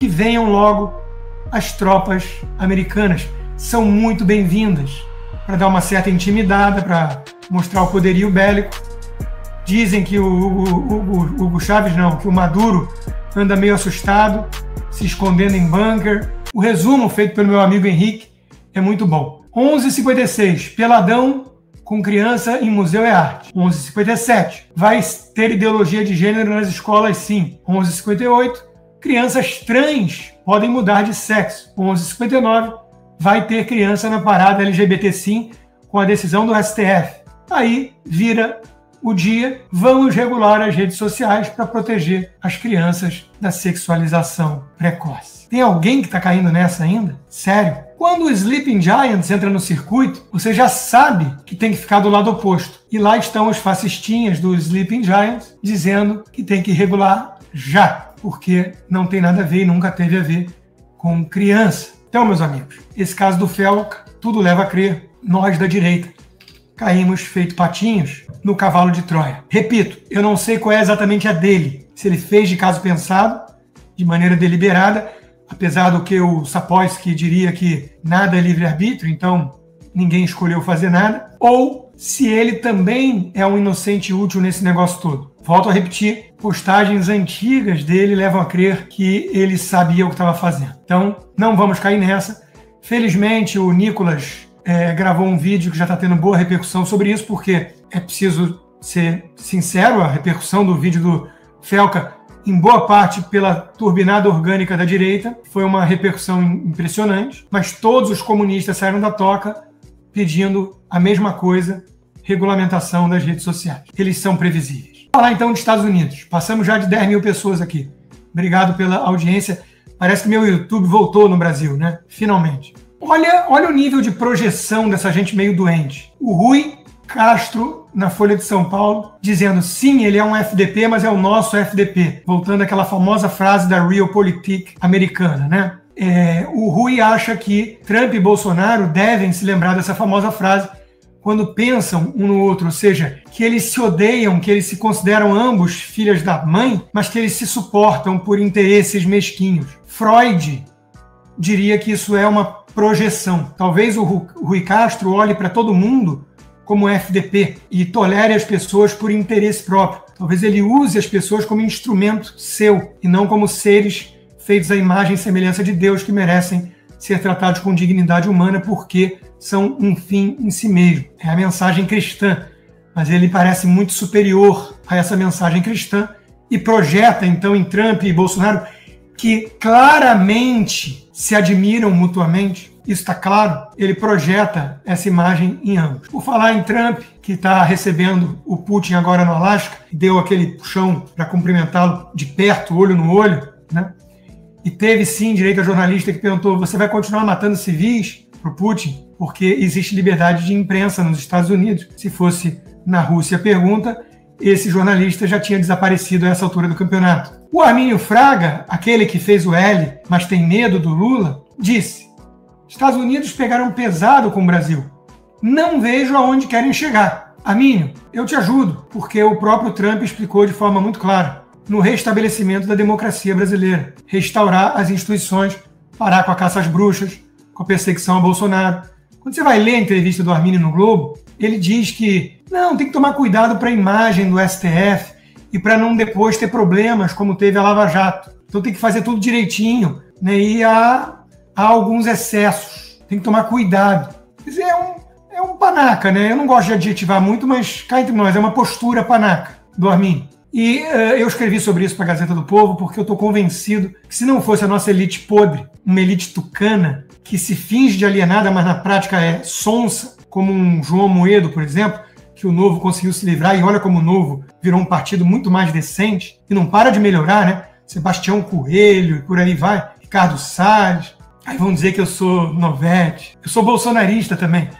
que venham logo as tropas americanas. São muito bem-vindas para dar uma certa intimidada, para mostrar o poderio bélico. Dizem que o Hugo Chávez não, que o Maduro anda meio assustado, se escondendo em bunker. O resumo feito pelo meu amigo Henrique é muito bom. 11h56, peladão com criança em museu é arte. 11h57, vai ter ideologia de gênero nas escolas sim. 11h58, crianças trans podem mudar de sexo. 11h59, vai ter criança na parada LGBT sim, com a decisão do STF. Aí vira o dia, vamos regular as redes sociais para proteger as crianças da sexualização precoce. Tem alguém que está caindo nessa ainda? Sério? Quando o Sleeping Giants entra no circuito, você já sabe que tem que ficar do lado oposto. E lá estão os fascistinhas do Sleeping Giants dizendo que tem que regular já, porque não tem nada a ver e nunca teve a ver com criança. Então, meus amigos, esse caso do Felca, tudo leva a crer, nós da direita caímos feito patinhos no cavalo de Troia. Repito, eu não sei qual é exatamente a dele, se ele fez de caso pensado, de maneira deliberada, apesar do que o Sapolsky diria que nada é livre-arbítrio, então ninguém escolheu fazer nada, ou se ele também é um inocente útil nesse negócio todo. Volto a repetir, postagens antigas dele levam a crer que ele sabia o que estava fazendo. Então, não vamos cair nessa. Felizmente, o Nicolas gravou um vídeo que já está tendo boa repercussão sobre isso, porque é preciso ser sincero, a repercussão do vídeo do Felca, em boa parte pela turbinada orgânica da direita, foi uma repercussão impressionante, mas todos os comunistas saíram da toca pedindo a mesma coisa, regulamentação das redes sociais. Eles são previsíveis. Vamos falar então dos Estados Unidos. Passamos já de 10 mil pessoas aqui. Obrigado pela audiência. Parece que meu YouTube voltou no Brasil, né? Finalmente. Olha o nível de projeção dessa gente meio doente. O Rui Castro, na Folha de São Paulo, dizendo sim, ele é um FDP, mas é o nosso FDP. Voltando àquela famosa frase da Realpolitik americana, né? O Rui acha que Trump e Bolsonaro devem se lembrar dessa famosa frase quando pensam um no outro, ou seja, que eles se odeiam, que eles se consideram ambos filhas da mãe, mas que eles se suportam por interesses mesquinhos. Freud diria que isso é uma projeção. Talvez o Rui Castro olhe para todo mundo como FDP e tolere as pessoas por interesse próprio. Talvez ele use as pessoas como instrumento seu e não como seres feitos à imagem e semelhança de Deus que merecem ser tratados com dignidade humana porque são um fim em si mesmo. É a mensagem cristã, mas ele parece muito superior a essa mensagem cristã e projeta então em Trump e Bolsonaro, que claramente se admiram mutuamente, isso está claro, ele projeta essa imagem em ambos. Por falar em Trump, que está recebendo o Putin agora no Alasca, deu aquele puxão para cumprimentá-lo de perto, olho no olho, né? E teve sim direito a jornalista que perguntou: você vai continuar matando civis para o Putin? Porque existe liberdade de imprensa nos Estados Unidos. Se fosse na Rússia a pergunta, esse jornalista já tinha desaparecido a essa altura do campeonato. O Armínio Fraga, aquele que fez o L, mas tem medo do Lula, disse: Estados Unidos pegaram pesado com o Brasil. Não vejo aonde querem chegar. Armínio, eu te ajudo, porque o próprio Trump explicou de forma muito clara: no restabelecimento da democracia brasileira, restaurar as instituições, parar com a caça às bruxas, com a perseguição a Bolsonaro. Quando você vai ler a entrevista do Armínio no Globo, ele diz que não, tem que tomar cuidado para a imagem do STF e para não depois ter problemas como teve a Lava Jato. Então tem que fazer tudo direitinho, né? E há alguns excessos. Tem que tomar cuidado. Quer dizer, é um panaca, né? Eu não gosto de adjetivar muito, mas cá entre nós, é uma postura panaca do Armínio. E eu escrevi sobre isso para a Gazeta do Povo porque eu estou convencido que se não fosse a nossa elite podre, uma elite tucana, que se finge de alienada, mas na prática é sonsa, como um João Moedo, por exemplo, que o Novo conseguiu se livrar, e olha como o Novo virou um partido muito mais decente, e não para de melhorar, né? Sebastião Coelho, e por aí vai, Ricardo Salles. Aí vão dizer que eu sou novete. Eu sou bolsonarista também.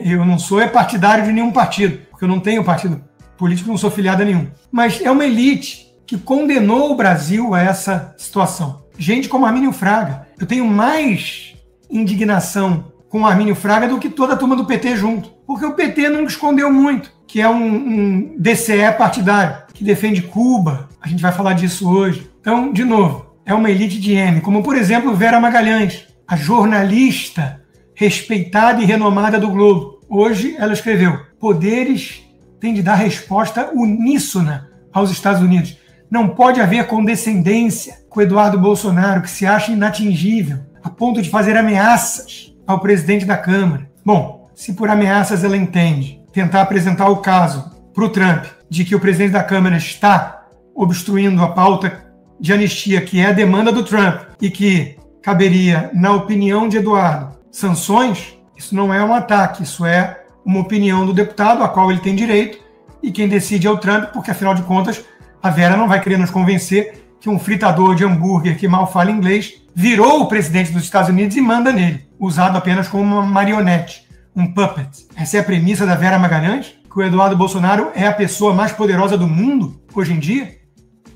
Eu não sou partidário de nenhum partido, porque eu não tenho partido político, não sou filiado a nenhum. Mas é uma elite que condenou o Brasil a essa situação. Gente como Armínio Fraga. Eu tenho mais indignação com o Armínio Fraga do que toda a turma do PT junto. Porque o PT nunca escondeu muito, que é um DCE partidário, que defende Cuba. A gente vai falar disso hoje. Então, de novo, é uma elite de M, como, por exemplo, Vera Magalhães, a jornalista respeitada e renomada do Globo. Hoje ela escreveu: poderes têm de dar resposta uníssona aos Estados Unidos. Não pode haver condescendência com Eduardo Bolsonaro, que se acha inatingível, a ponto de fazer ameaças ao presidente da Câmara. Bom, se por ameaças ela entende tentar apresentar o caso para o Trump de que o presidente da Câmara está obstruindo a pauta de anistia, que é a demanda do Trump, e que caberia, na opinião de Eduardo, sanções, isso não é um ataque, isso é uma opinião do deputado, a qual ele tem direito, e quem decide é o Trump, porque, afinal de contas, a Vera não vai querer nos convencer que um fritador de hambúrguer que mal fala inglês virou o presidente dos Estados Unidos e manda nele, usado apenas como uma marionete, um puppet. Essa é a premissa da Vera Magalhães, que o Eduardo Bolsonaro é a pessoa mais poderosa do mundo, hoje em dia,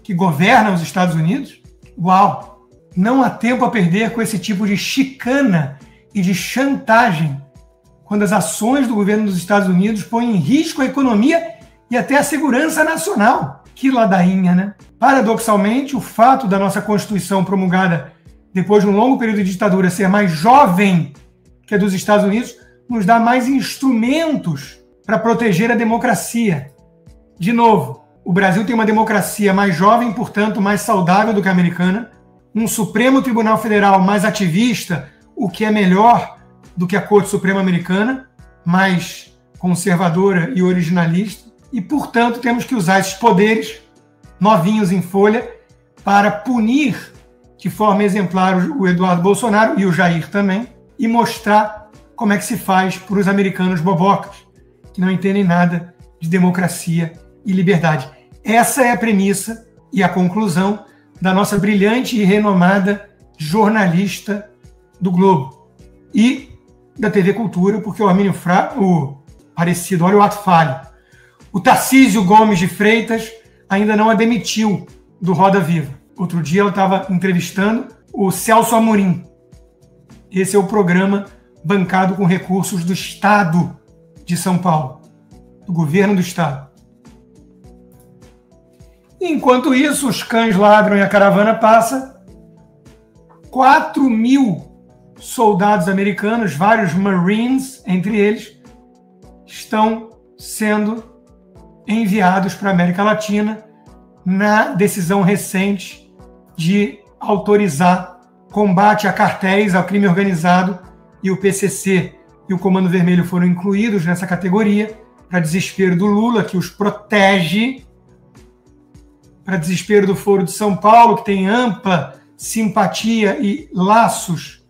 que governa os Estados Unidos? Uau! Não há tempo a perder com esse tipo de chicana e de chantagem, quando as ações do governo dos Estados Unidos põem em risco a economia e até a segurança nacional. Que ladainha, né? Paradoxalmente, o fato da nossa Constituição promulgada depois de um longo período de ditadura ser mais jovem que a dos Estados Unidos nos dá mais instrumentos para proteger a democracia. De novo, o Brasil tem uma democracia mais jovem, portanto, mais saudável do que a americana, um Supremo Tribunal Federal mais ativista, o que é melhor do que a Corte Suprema Americana, mais conservadora e originalista, e, portanto, temos que usar esses poderes novinhos em folha para punir de forma exemplar o Eduardo Bolsonaro e o Jair também, e mostrar como é que se faz para os americanos bobocas, que não entendem nada de democracia e liberdade. Essa é a premissa e a conclusão da nossa brilhante e renomada jornalista do Globo e da TV Cultura, porque o Armínio Parecido, olha o ato falho. O Tarcísio Gomes de Freitas ainda não a demitiu do Roda Viva. Outro dia ela estava entrevistando o Celso Amorim. Esse é o programa bancado com recursos do Estado de São Paulo, do governo do Estado. Enquanto isso, os cães ladram e a caravana passa. 4.000 soldados americanos, vários Marines entre eles, estão sendo enviados para a América Latina na decisão recente de autorizar combate a cartéis, ao crime organizado, e o PCC e o Comando Vermelho foram incluídos nessa categoria, para desespero do Lula, que os protege, para desespero do Foro de São Paulo, que tem ampla simpatia e laços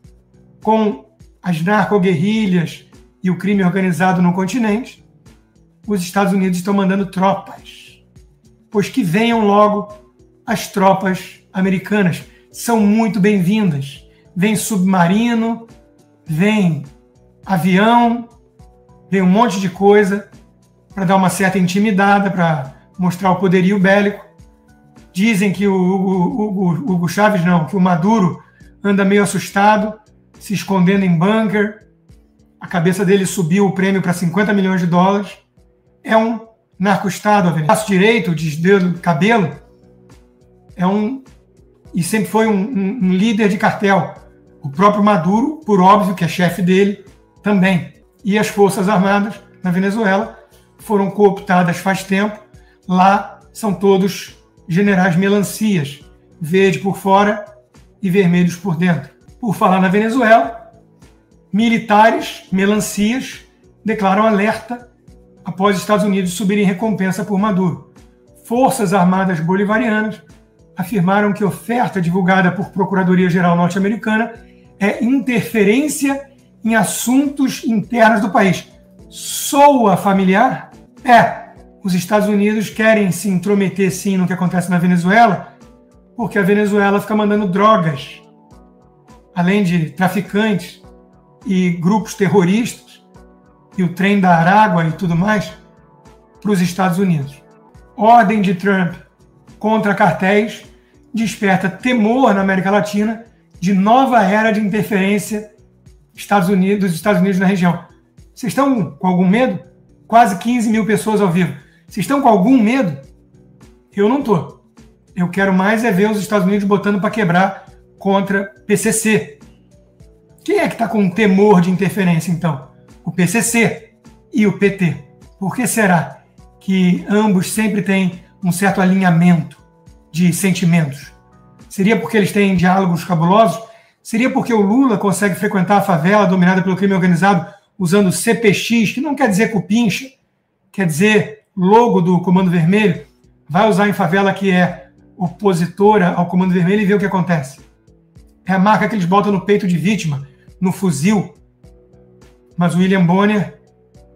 com as narcoguerrilhas e o crime organizado no continente. Os Estados Unidos estão mandando tropas, pois que venham logo as tropas americanas. São muito bem-vindas. Vem submarino, vem avião, vem um monte de coisa para dar uma certa intimidada, para mostrar o poderio bélico. Dizem que o Hugo Chávez não, que o Maduro anda meio assustado, se escondendo em bunker. A cabeça dele subiu o prêmio para $50 milhões. É um narco-estado, o braço direito, desdeu cabelo, e sempre foi um líder de cartel. O próprio Maduro, por óbvio, que é chefe dele, também. E as Forças Armadas na Venezuela foram cooptadas faz tempo. Lá são todos generais melancias, verde por fora e vermelhos por dentro. Por falar na Venezuela, militares melancias declaram alerta após os Estados Unidos subirem recompensa por Maduro. Forças Armadas Bolivarianas afirmaram que a oferta divulgada por Procuradoria-Geral norte-americana é interferência em assuntos internos do país. Soa familiar? Os Estados Unidos querem se intrometer, sim, no que acontece na Venezuela, porque a Venezuela fica mandando drogas, além de traficantes e grupos terroristas, e o trem da Arágua e tudo mais, para os Estados Unidos. Ordem de Trump contra cartéis desperta temor na América Latina de nova era de interferência dos Estados Unidos na região. Vocês estão com algum medo? Quase 15 mil pessoas ao vivo. Vocês estão com algum medo? Eu não estou. Eu quero mais é ver os Estados Unidos botando para quebrar contra PCC. Quem é que está com temor de interferência, então? O PCC e o PT. Por que será que ambos sempre têm um certo alinhamento de sentimentos? Seria porque eles têm diálogos cabulosos? Seria porque o Lula consegue frequentar a favela dominada pelo crime organizado usando CPX, que não quer dizer cupincha, quer dizer logo do Comando Vermelho? Vai usar em favela que é opositora ao Comando Vermelho e vê o que acontece. É a marca que eles botam no peito de vítima, no fuzil. Mas o William Bonner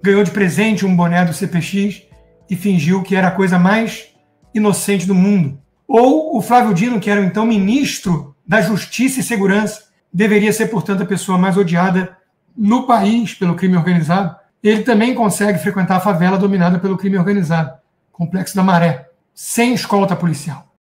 ganhou de presente um boné do CPX e fingiu que era a coisa mais inocente do mundo. Ou o Flávio Dino, que era então ministro da Justiça e Segurança, deveria ser, portanto, a pessoa mais odiada no país pelo crime organizado. Ele também consegue frequentar a favela dominada pelo crime organizado, Complexo da Maré, sem escolta policial.